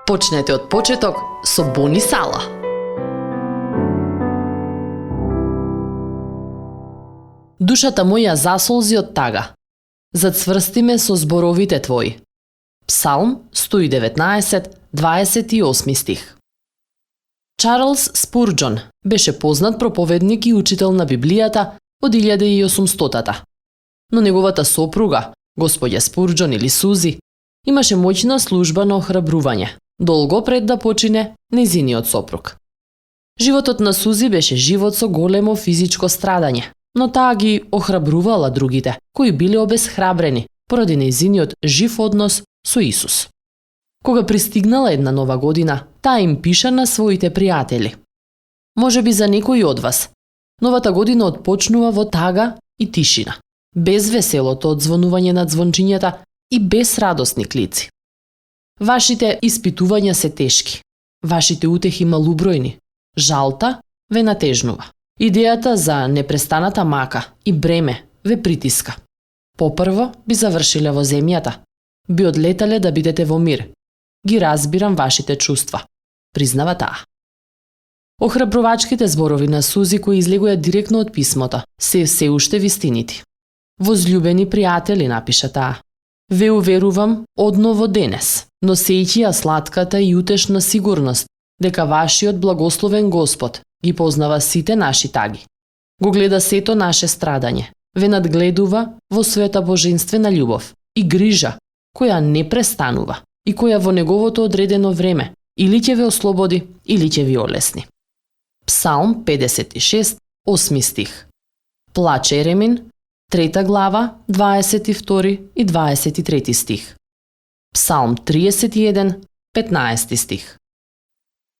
Почнете од почеток со Бони Сала. Душата моја засолзи од тага. Зацврсти ме со зборовите твои. Псалм 119, 28 стих. Чарлс Спурџон беше познат проповедник и учител на Библијата од 1800-та. Но неговата сопруга, господја Спурџон или Сузи, имаше моќна служба на охрабрување, долго пред да почине нејзиниот сопруг. Животот на Сузи беше живот со големо физичко страдање, но таа ги охрабрувала другите, кои биле обесхрабрени поради нејзиниот жив однос со Исус. Кога пристигнала една нова година, таа им пиша на своите пријатели. Можеби за некои од вас, новата година отпочнува во тага и тишина, без веселото одзвонување на звончињата и без радосни клици. Вашите испитувања се тешки, вашите утехи малубројни, жалта ве натежнува. Идејата за непрестаната мака и бреме ве притиска. Попрво би завршиле во земјата, би одлетале да бидете во мир. Ги разбирам вашите чувства, признава таа. Охрабрувачките зборови на Сузи кои излегоја директно од писмото се уште вистинити. Возљубени пријатели, напиша таа. Ве уверувам одново денес, носејќи ја сладката и утешна сигурност дека вашиот благословен Господ ги познава сите наши таги. Го гледа сето наше страдање, ве надгледува во својата божествена љубов и грижа која не престанува и која во неговото одредено време или ќе ве ослободи, или ќе ви олесни. Псалм 56, 8 стих. Плаче Еремин, 3 глава, 22 и 23 стих. Псалм 31, 15 стих.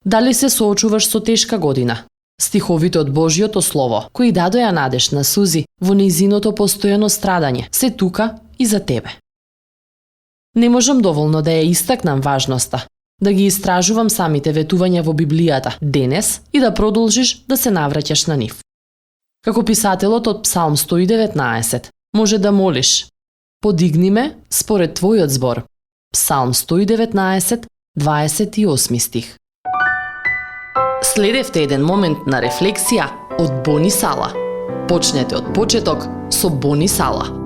Дали се соочуваш со тешка година? Стиховите од Божјото Слово, кои дадоја надеж на Сузи во нејзиното постојано страдање, се тука и за тебе. Не можам доволно да ја истакнам важноста, да ги истражувам самите ветувања во Библијата денес и да продолжиш да се навраќаш на нив. Како писателот од Псалм 119, може да молиш: подигни ме според твојот збор. Псалм 119, 28 стих. Следевте еден момент на рефлексија од Бони Сала. Почнете од почеток со Бони Сала.